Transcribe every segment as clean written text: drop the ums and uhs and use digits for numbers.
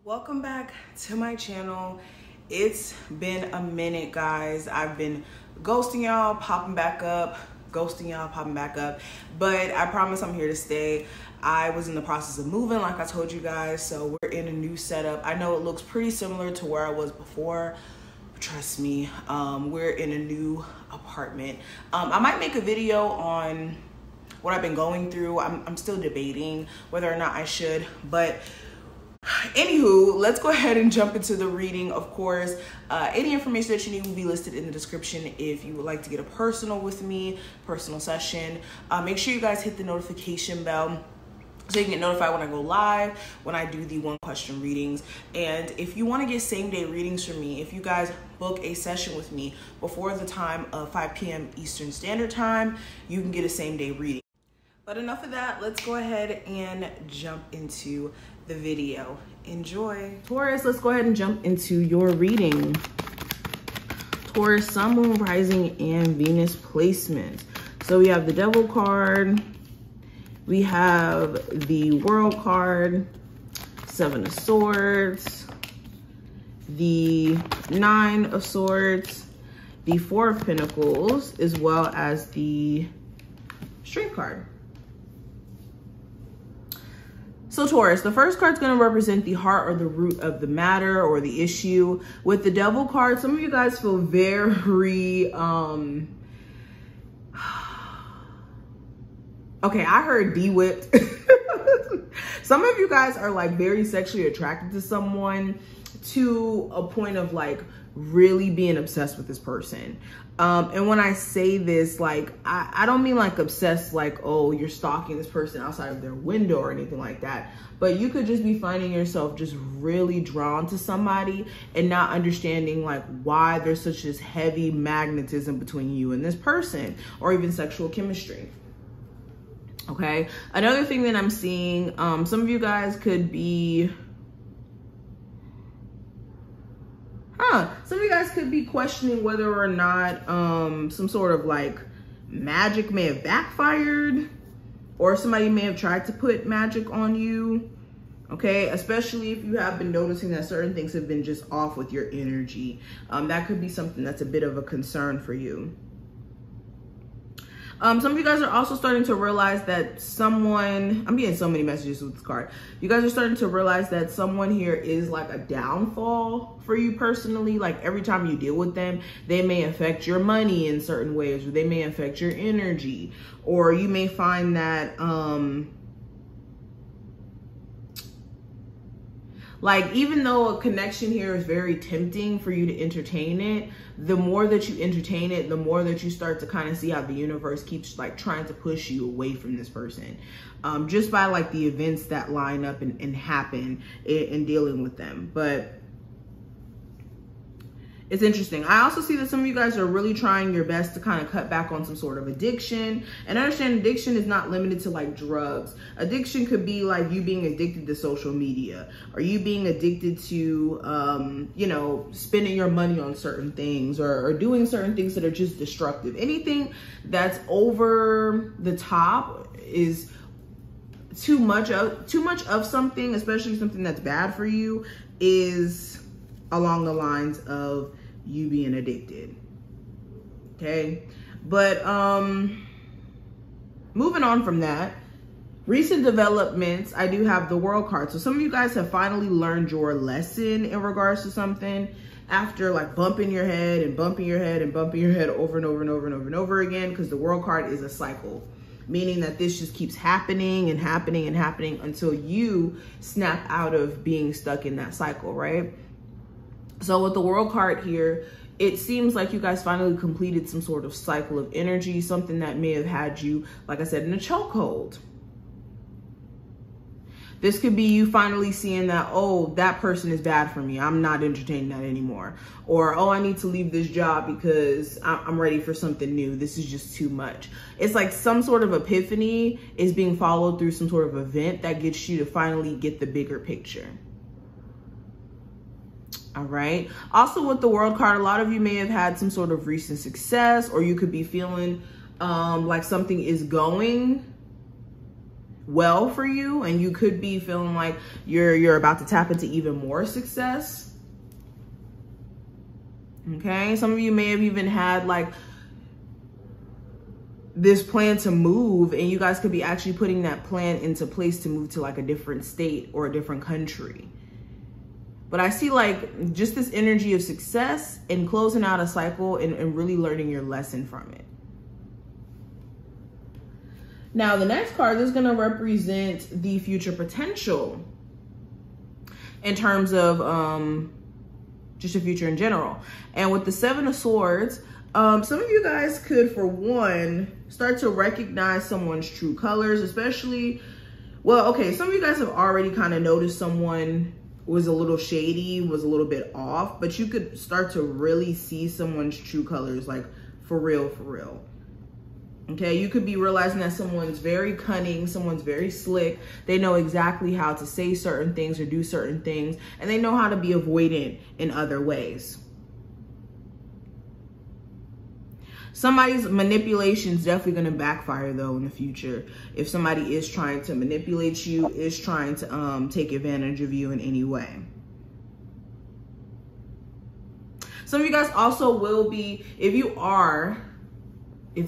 Welcome back to my channel. It's been a minute, guys. I've been ghosting y'all, popping back up, ghosting y'all, popping back up, but I promise I'm here to stay. I was in the process of moving, like I told you guys, so we're in a new setup. I know it looks pretty similar to where I was before. Trust me, we're in a new apartment. I might make a video on what I've been going through. I'm still debating whether or not I should, but anywho, let's go ahead and jump into the reading. Of course, any information that you need will be listed in the description. If you would like to get a personal with me, personal session, make sure you guys hit the notification bell so you can get notified when I go live, when I do the 1-question readings. And if you want to get same-day readings from me, if you guys book a session with me before the time of 5 p.m. Eastern Standard Time, you can get a same-day reading. But enough of that, let's go ahead and jump into the video. Enjoy. Taurus, let's go ahead and jump into your reading. Taurus, Sun, Moon, Rising, and Venus placements. So we have the Devil card, we have the World card, 7 of Swords, the 9 of Swords, the 4 of Pentacles, as well as the Strength card. So Taurus, the first card's going to represent the heart or the root of the matter or the issue. With the Devil card, some of you guys feel very, okay, I heard de-whipped. Some of you guys are like very sexually attracted to someone to a point of like really being obsessed with this person. And when I say this, like, I don't mean like obsessed, like, oh, you're stalking this person outside of their window or anything like that. But you could just be finding yourself just really drawn to somebody and not understanding like why there's such this heavy magnetism between you and this person, or even sexual chemistry. Okay. Another thing that I'm seeing, some of you guys could be, some of you guys could be questioning whether or not some sort of like magic may have backfired, or somebody may have tried to put magic on you. Okay, especially if you have been noticing that certain things have been just off with your energy. That could be something that's a bit of a concern for you. Some of you guys are also starting to realize that someone, I'm getting so many messages with this card. You guys are starting to realize that someone here is like a downfall for you personally. Like every time you deal with them, they may affect your money in certain ways, or they may affect your energy, or you may find that, like, even though a connection here is very tempting for you to entertain it, the more that you entertain it, the more that you start to kind of see how the universe keeps like trying to push you away from this person. Just by like the events that line up and happen in dealing with them. But it's interesting. I also see that some of you guys are really trying your best to kind of cut back on some sort of addiction. And understand addiction is not limited to like drugs. Addiction could be like you being addicted to social media, or you being addicted to, you know, spending your money on certain things, or doing certain things that are just destructive. Anything that's over the top is too much of something, especially something that's bad for you, is along the lines of you being addicted. Okay, but moving on from that, recent developments, I do have the World card. So some of you guys have finally learned your lesson in regards to something after like bumping your head and bumping your head and bumping your head over and over and over and over and over again, because the World card is a cycle, meaning that this just keeps happening and happening and happening until you snap out of being stuck in that cycle, right? So with the World card here, it seems like you guys finally completed some sort of cycle of energy, something that may have had you, like I said, in a chokehold. This could be you finally seeing that, oh, that person is bad for me, I'm not entertaining that anymore. Or, oh, I need to leave this job because I'm ready for something new. This is just too much. It's like some sort of epiphany is being followed through some sort of event that gets you to finally get the bigger picture. All right. Also with the World card, a lot of you may have had some sort of recent success, or you could be feeling like something is going well for you, and you could be feeling like you're about to tap into even more success. Okay, some of you may have even had like this plan to move, and you guys could be actually putting that plan into place to move to like a different state or a different country. But I see like just this energy of success and closing out a cycle and really learning your lesson from it. Now, the next card is going to represent the future potential in terms of just your future in general. And with the Seven of Swords, some of you guys could, for one, start to recognize someone's true colors, especially, well, okay, some of you guys have already kind of noticed someone was a little shady, was a little bit off, but you could start to really see someone's true colors, like for real, for real. Okay, you could be realizing that someone's very cunning, someone's very slick. They know exactly how to say certain things or do certain things, and they know how to be avoidant in other ways. Somebody's manipulation is definitely going to backfire though in the future. If somebody is trying to manipulate you, is trying to take advantage of you in any way. Some of you guys also will be, if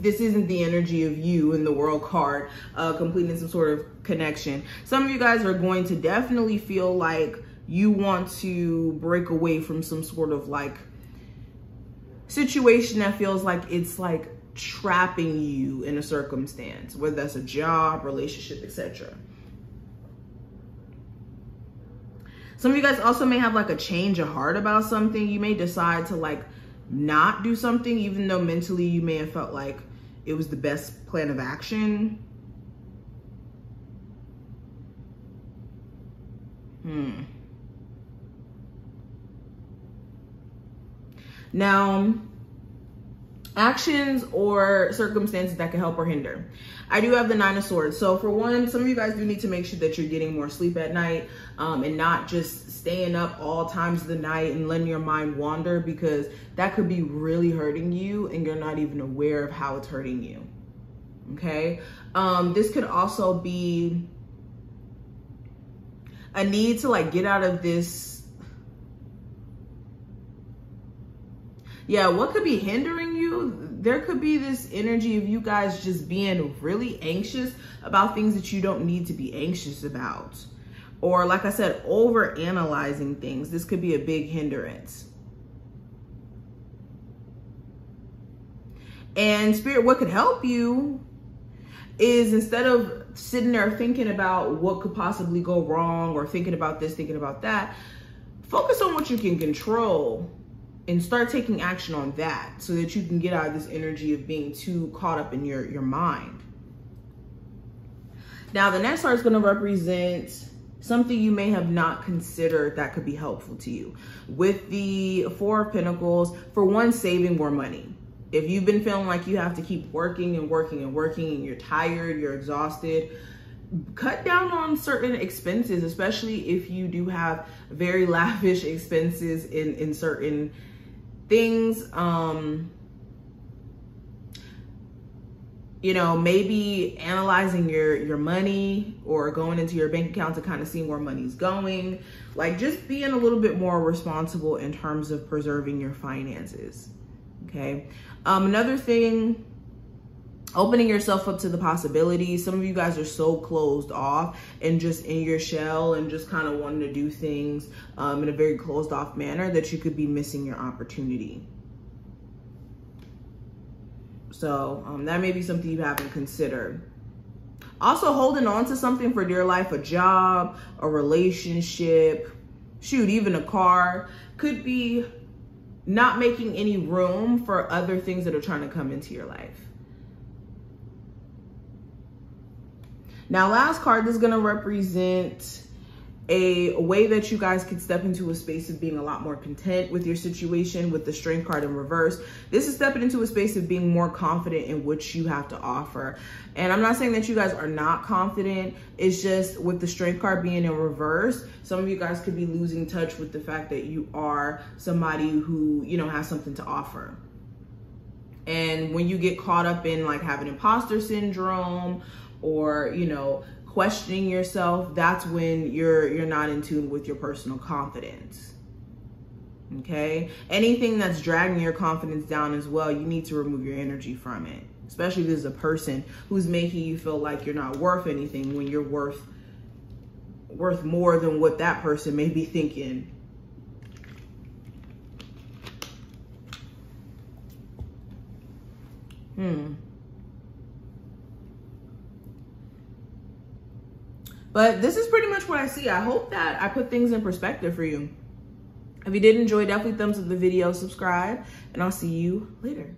this isn't the energy of you in the World card, completing some sort of connection, some of you guys are going to definitely feel like you want to break away from some sort of like situation that feels like it's like trapping you in a circumstance, whether that's a job, relationship, etc. Some of you guys also may have like a change of heart about something. You may decide to like not do something, even though mentally you may have felt like it was the best plan of action. Now, actions or circumstances that can help or hinder. I do have the Nine of Swords. So for one, some of you guys do need to make sure that you're getting more sleep at night, and not just staying up all times of the night and letting your mind wander, because that could be really hurting you and you're not even aware of how it's hurting you. Okay. This could also be a need to like get out of this. Yeah, what could be hindering you? There could be this energy of you guys just being really anxious about things that you don't need to be anxious about. Or like I said, over analyzing things. This could be a big hindrance. And Spirit, what could help you is, instead of sitting there thinking about what could possibly go wrong or thinking about this, thinking about that, focus on what you can control and start taking action on that, so that you can get out of this energy of being too caught up in your mind. Now, the next card is going to represent something you may have not considered that could be helpful to you. With the Four of Pentacles, for one, saving more money. If you've been feeling like you have to keep working and working and working and you're tired, you're exhausted, cut down on certain expenses, especially if you do have very lavish expenses in certain things. You know, maybe analyzing your money or going into your bank account to kind of see where money's going. Like, just being a little bit more responsible in terms of preserving your finances. Okay. Another thing, opening yourself up to the possibilities. Some of you guys are so closed off and just in your shell and just kind of wanting to do things in a very closed off manner that you could be missing your opportunity. So that may be something you haven't considered. Also, holding on to something for dear life, a job, a relationship, shoot, even a car, could be not making any room for other things that are trying to come into your life. Now, last card is going to represent a way that you guys could step into a space of being a lot more content with your situation. With the Strength card in reverse, this is stepping into a space of being more confident in what you have to offer. And I'm not saying that you guys are not confident. It's just with the Strength card being in reverse, some of you guys could be losing touch with the fact that you are somebody who, you know, has something to offer. And when you get caught up in like having imposter syndrome or, you know, questioning yourself, that's when you're not in tune with your personal confidence. Okay? Anything that's dragging your confidence down as well, you need to remove your energy from it. Especially if this is a person who's making you feel like you're not worth anything when you're worth more than what that person may be thinking. But this is pretty much what I see. I hope that I put things in perspective for you. If you did enjoy, definitely thumbs up the video, subscribe, and I'll see you later.